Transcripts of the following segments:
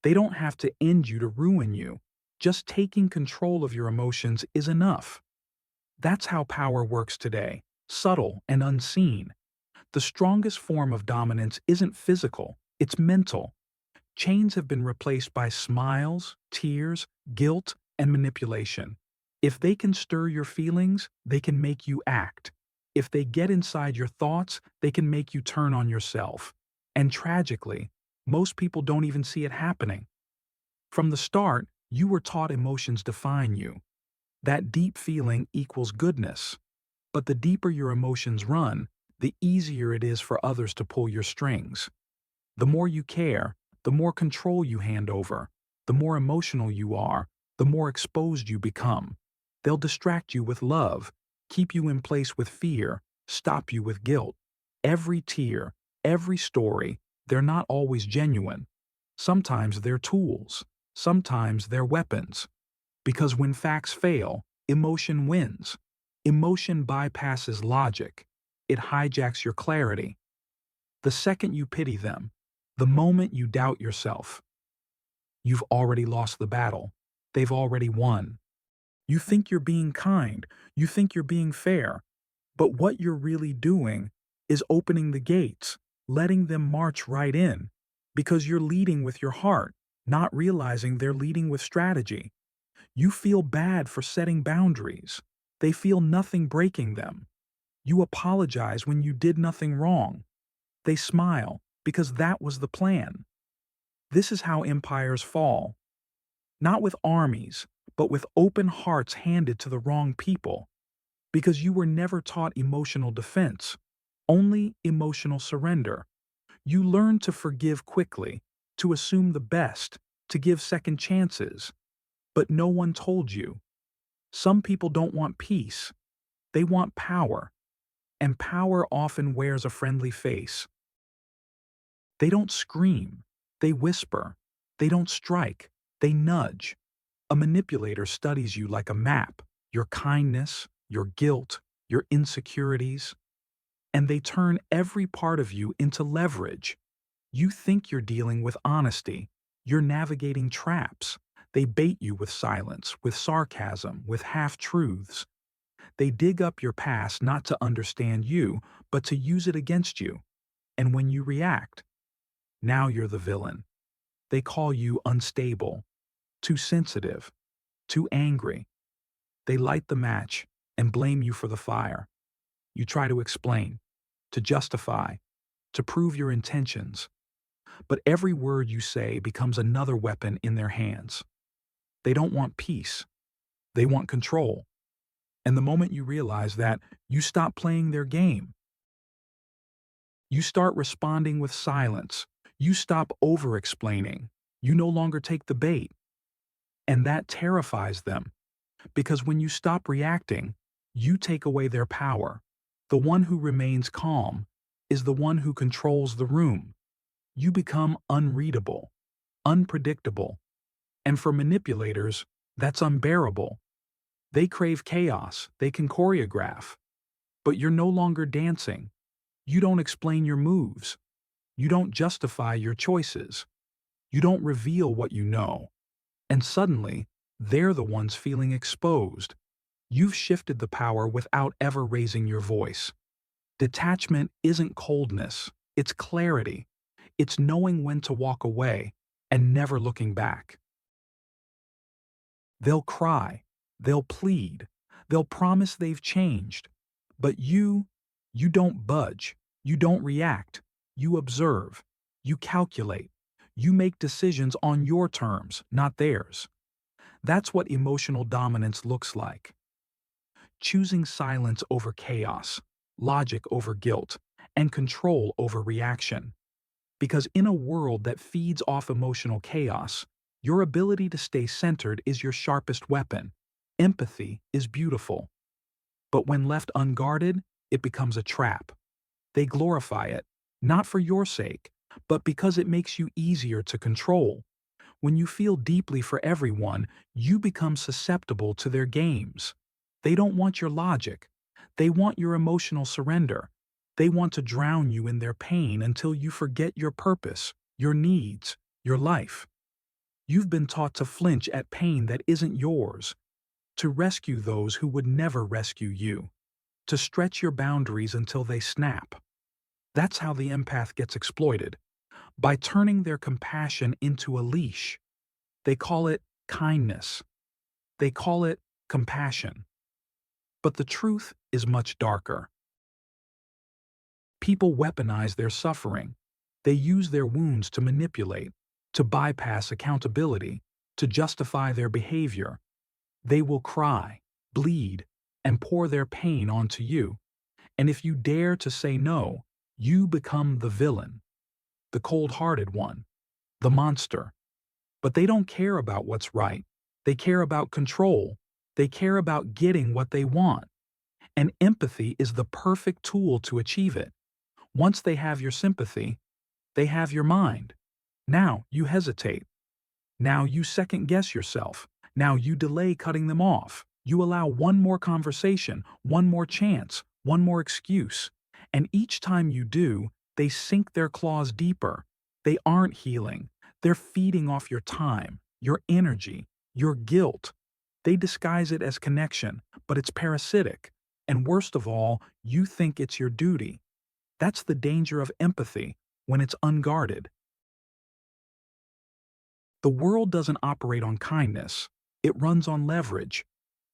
They don't have to end you to ruin you. Just taking control of your emotions is enough. That's how power works today, subtle and unseen. The strongest form of dominance isn't physical, it's mental. Chains have been replaced by smiles, tears, guilt, and manipulation. If they can stir your feelings, they can make you act. If they get inside your thoughts, they can make you turn on yourself. And tragically, most people don't even see it happening. From the start, you were taught emotions define you. That deep feeling equals goodness. But the deeper your emotions run, the easier it is for others to pull your strings. The more you care, the more control you hand over. The more emotional you are, the more exposed you become. They'll distract you with love, keep you in place with fear, stop you with guilt. Every tear, every story, they're not always genuine. Sometimes they're tools. Sometimes they're weapons. Because when facts fail, emotion wins. Emotion bypasses logic. It hijacks your clarity. The second you pity them, the moment you doubt yourself, you've already lost the battle. They've already won. You think you're being kind, you think you're being fair, but what you're really doing is opening the gates, letting them march right in, because you're leading with your heart, not realizing they're leading with strategy. You feel bad for setting boundaries. They feel nothing breaking them. You apologize when you did nothing wrong. They smile because that was the plan. This is how empires fall. Not with armies, but with open hearts handed to the wrong people. Because you were never taught emotional defense, only emotional surrender. You learned to forgive quickly, to assume the best, to give second chances. But no one told you. Some people don't want peace. They want power. And power often wears a friendly face. They don't scream. They whisper. They don't strike. They nudge. A manipulator studies you like a map, your kindness, your guilt, your insecurities, and they turn every part of you into leverage. You think you're dealing with honesty. You're navigating traps. They bait you with silence, with sarcasm, with half-truths. They dig up your past not to understand you, but to use it against you. And when you react, now you're the villain. They call you unstable, too sensitive, too angry. They light the match and blame you for the fire. You try to explain, to justify, to prove your intentions. But every word you say becomes another weapon in their hands. They don't want peace. They want control. And the moment you realize that, you stop playing their game. You start responding with silence. You stop over-explaining. You no longer take the bait. And that terrifies them. Because when you stop reacting, you take away their power. The one who remains calm is the one who controls the room. You become unreadable, unpredictable. And for manipulators, that's unbearable. They crave chaos, they can choreograph. But you're no longer dancing. You don't explain your moves. You don't justify your choices. You don't reveal what you know. And suddenly, they're the ones feeling exposed. You've shifted the power without ever raising your voice. Detachment isn't coldness, it's clarity. It's knowing when to walk away and never looking back. They'll cry, they'll plead, they'll promise they've changed. But you don't budge, you don't react, you observe, you calculate, you make decisions on your terms, not theirs. That's what emotional dominance looks like. Choosing silence over chaos, logic over guilt, and control over reaction. Because in a world that feeds off emotional chaos, your ability to stay centered is your sharpest weapon. Empathy is beautiful. But when left unguarded, it becomes a trap. They glorify it, not for your sake, but because it makes you easier to control. When you feel deeply for everyone, you become susceptible to their games. They don't want your logic. They want your emotional surrender. They want to drown you in their pain until you forget your purpose, your needs, your life. You've been taught to flinch at pain that isn't yours, to rescue those who would never rescue you, to stretch your boundaries until they snap. That's how the empath gets exploited, by turning their compassion into a leash. They call it kindness. They call it compassion. But the truth is much darker. People weaponize their suffering. They use their wounds to manipulate, to bypass accountability, to justify their behavior. They will cry, bleed, and pour their pain onto you. And if you dare to say no, you become the villain, the cold-hearted one, the monster. But they don't care about what's right. They care about control. They care about getting what they want. And empathy is the perfect tool to achieve it. Once they have your sympathy, they have your mind. Now you hesitate. Now you second-guess yourself. Now you delay cutting them off. You allow one more conversation, one more chance, one more excuse. And each time you do, they sink their claws deeper. They aren't healing. They're feeding off your time, your energy, your guilt. They disguise it as connection, but it's parasitic. And worst of all, you think it's your duty. That's the danger of empathy when it's unguarded. The world doesn't operate on kindness. It runs on leverage.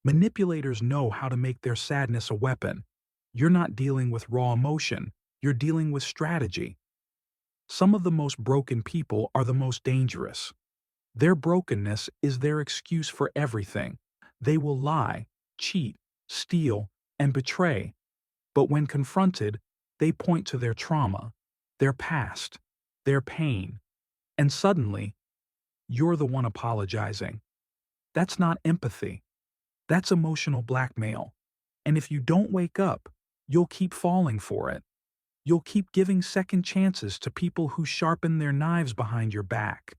Manipulators know how to make their sadness a weapon. You're not dealing with raw emotion. You're dealing with strategy. Some of the most broken people are the most dangerous. Their brokenness is their excuse for everything. They will lie, cheat, steal, and betray. But when confronted, they point to their trauma, their past, their pain. And suddenly, you're the one apologizing. That's not empathy. That's emotional blackmail. And if you don't wake up, you'll keep falling for it. You'll keep giving second chances to people who sharpen their knives behind your back.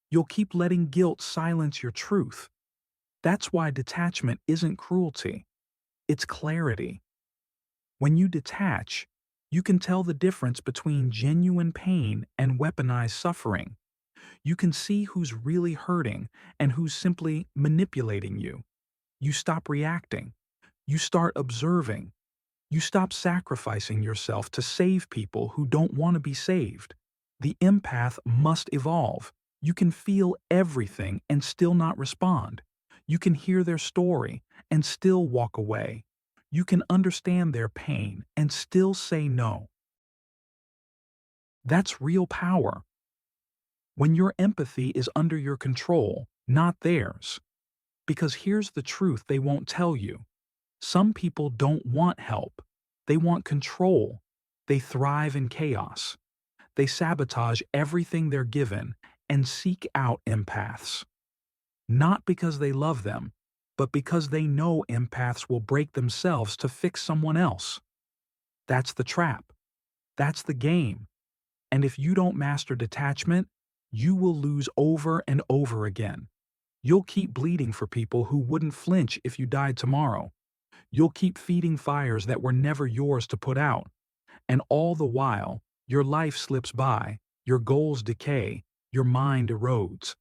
You'll keep letting guilt silence your truth. That's why detachment isn't cruelty. It's clarity. When you detach, you can tell the difference between genuine pain and weaponized suffering. You can see who's really hurting and who's simply manipulating you. You stop reacting. You start observing. You stop sacrificing yourself to save people who don't want to be saved. The empath must evolve. You can feel everything and still not respond. You can hear their story and still walk away. You can understand their pain and still say no. That's real power. When your empathy is under your control, not theirs. Because here's the truth they won't tell you. Some people don't want help. They want control. They thrive in chaos. They sabotage everything they're given and seek out empaths. Not because they love them, but because they know empaths will break themselves to fix someone else. That's the trap. That's the game. And if you don't master detachment, you will lose over and over again. You'll keep bleeding for people who wouldn't flinch if you died tomorrow. You'll keep feeding fires that were never yours to put out. And all the while, your life slips by, your goals decay, your mind erodes.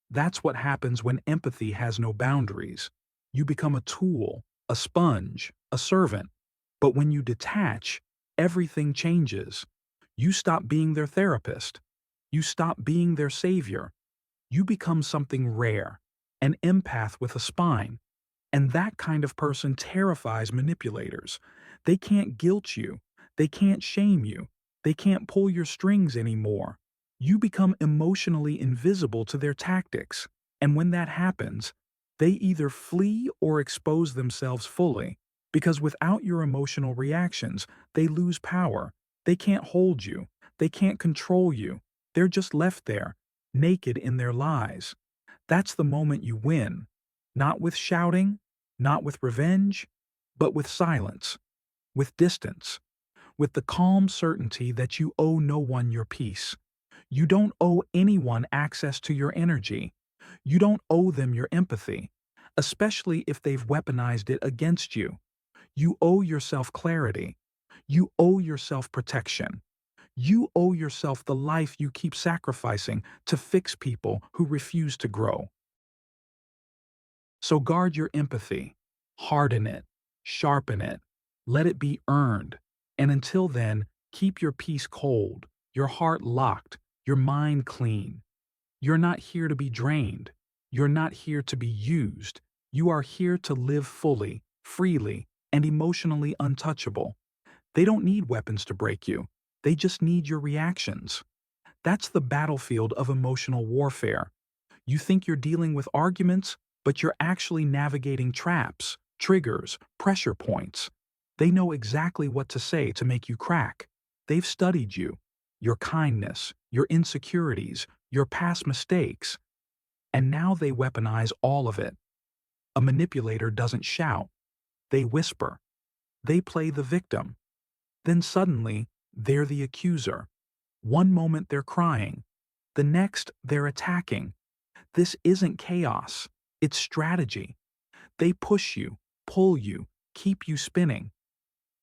That's what happens when empathy has no boundaries. You become a tool, a sponge, a servant. But when you detach, everything changes. You stop being their therapist. You stop being their savior. You become something rare, an empath with a spine. And that kind of person terrifies manipulators. They can't guilt you. They can't shame you. They can't pull your strings anymore. You become emotionally invisible to their tactics. And when that happens, they either flee or expose themselves fully. Because without your emotional reactions, they lose power. They can't hold you. They can't control you. They're just left there, naked in their lies. That's the moment you win. Not with shouting, not with revenge, but with silence, with distance, with the calm certainty that you owe no one your peace. You don't owe anyone access to your energy. You don't owe them your empathy, especially if they've weaponized it against you. You owe yourself clarity. You owe yourself protection. You owe yourself the life you keep sacrificing to fix people who refuse to grow. So guard your empathy, harden it, sharpen it, let it be earned. And until then, keep your peace cold, your heart locked, your mind clean. You're not here to be drained. You're not here to be used. You are here to live fully, freely, and emotionally untouchable. They don't need weapons to break you. They just need your reactions. That's the battlefield of emotional warfare. You think you're dealing with arguments, but you're actually navigating traps, triggers, pressure points. They know exactly what to say to make you crack. They've studied you, your kindness, your insecurities, your past mistakes, and now they weaponize all of it. A manipulator doesn't shout. They whisper. They play the victim. Then suddenly, they're the accuser. One moment they're crying. The next, they're attacking. This isn't chaos. It's strategy. They push you, pull you, keep you spinning.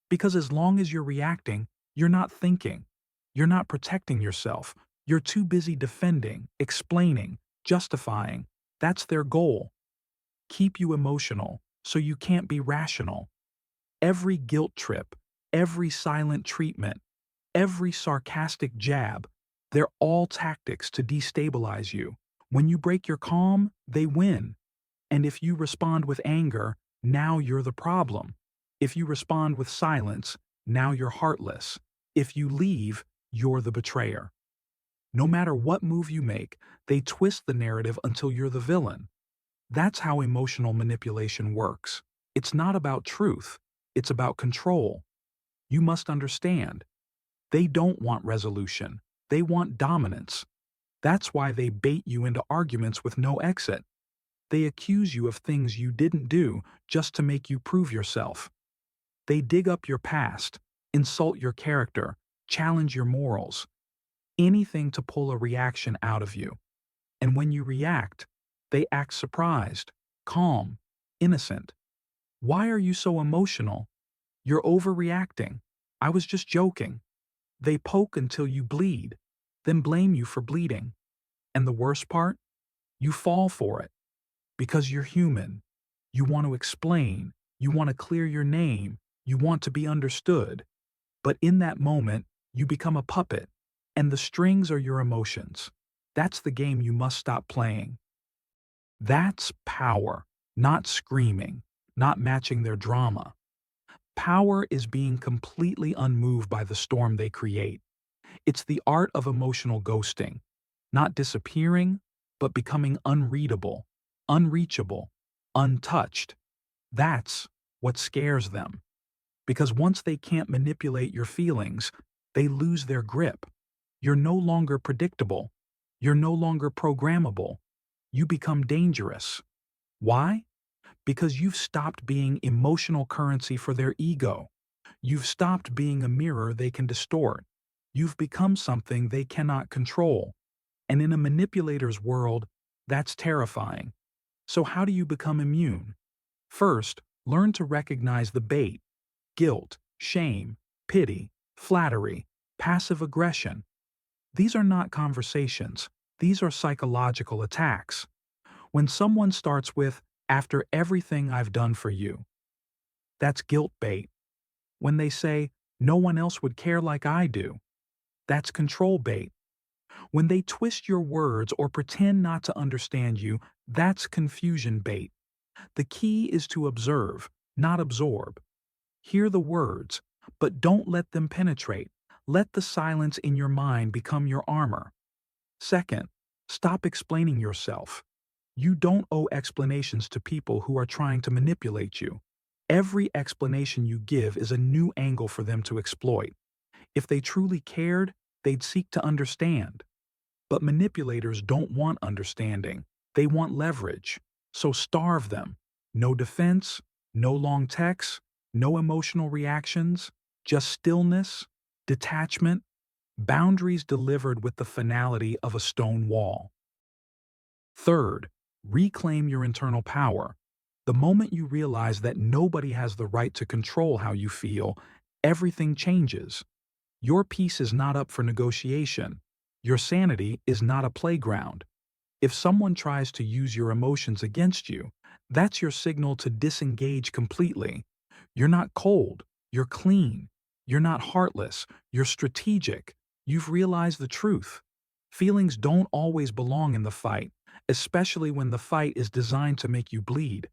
Because as long as you're reacting, you're not thinking. You're not protecting yourself. You're too busy defending, explaining, justifying. That's their goal. Keep you emotional so you can't be rational. Every guilt trip, every silent treatment, every sarcastic jab, they're all tactics to destabilize you. When you break your calm, they win. And if you respond with anger, now you're the problem. If you respond with silence, now you're heartless. If you leave, you're the betrayer. No matter what move you make, they twist the narrative until you're the villain. That's how emotional manipulation works. It's not about truth, it's about control. You must understand. They don't want resolution. They want dominance. That's why they bait you into arguments with no exit. They accuse you of things you didn't do just to make you prove yourself. They dig up your past, insult your character, challenge your morals, anything to pull a reaction out of you. And when you react, they act surprised, calm, innocent. Why are you so emotional? You're overreacting. I was just joking. They poke until you bleed, then blame you for bleeding. And the worst part? You fall for it. Because you're human. You want to explain. You want to clear your name. You want to be understood. But in that moment, you become a puppet, and the strings are your emotions. That's the game you must stop playing. That's power, not screaming, not matching their drama. Power is being completely unmoved by the storm they create. It's the art of emotional ghosting, not disappearing, but becoming unreadable, unreachable, untouched. That's what scares them. Because once they can't manipulate your feelings, they lose their grip. You're no longer predictable. You're no longer programmable. You become dangerous. Why? Because you've stopped being emotional currency for their ego. You've stopped being a mirror they can distort. You've become something they cannot control. And in a manipulator's world, that's terrifying. So how do you become immune? First, learn to recognize the bait: guilt, shame, pity, flattery, passive aggression. These are not conversations. These are psychological attacks. When someone starts with, "After everything I've done for you," that's guilt bait. When they say, "No one else would care like I do," that's control bait. When they twist your words or pretend not to understand you, that's confusion bait. The key is to observe, not absorb. Hear the words, but don't let them penetrate. Let the silence in your mind become your armor. Second, stop explaining yourself. You don't owe explanations to people who are trying to manipulate you. Every explanation you give is a new angle for them to exploit. If they truly cared, they'd seek to understand. But manipulators don't want understanding. They want leverage. So starve them. No defense, no long texts, no emotional reactions, just stillness, detachment, boundaries delivered with the finality of a stone wall. Third, reclaim your internal power. The moment you realize that nobody has the right to control how you feel, everything changes. Your peace is not up for negotiation. Your sanity is not a playground. If someone tries to use your emotions against you, that's your signal to disengage completely. You're not cold, you're clean. You're not heartless, you're strategic. You've realized the truth. Feelings don't always belong in the fight, especially when the fight is designed to make you bleed.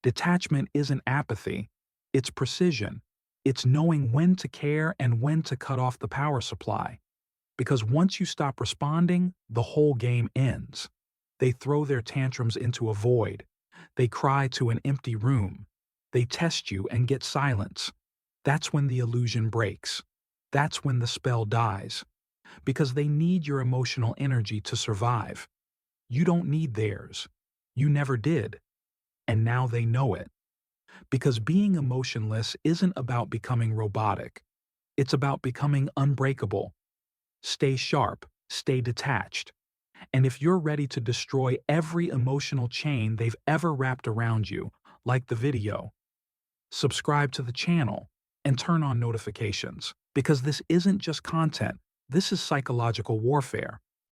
Detachment isn't apathy, it's precision. It's knowing when to care and when to cut off the power supply. Because once you stop responding, the whole game ends. They throw their tantrums into a void. They cry to an empty room. They test you and get silence. That's when the illusion breaks. That's when the spell dies. Because they need your emotional energy to survive. You don't need theirs. You never did. And now they know it. Because being emotionless isn't about becoming robotic. It's about becoming unbreakable. Stay sharp, stay detached. And if you're ready to destroy every emotional chain they've ever wrapped around you, like the video, subscribe to the channel, and turn on notifications. Because this isn't just content, this is psychological warfare.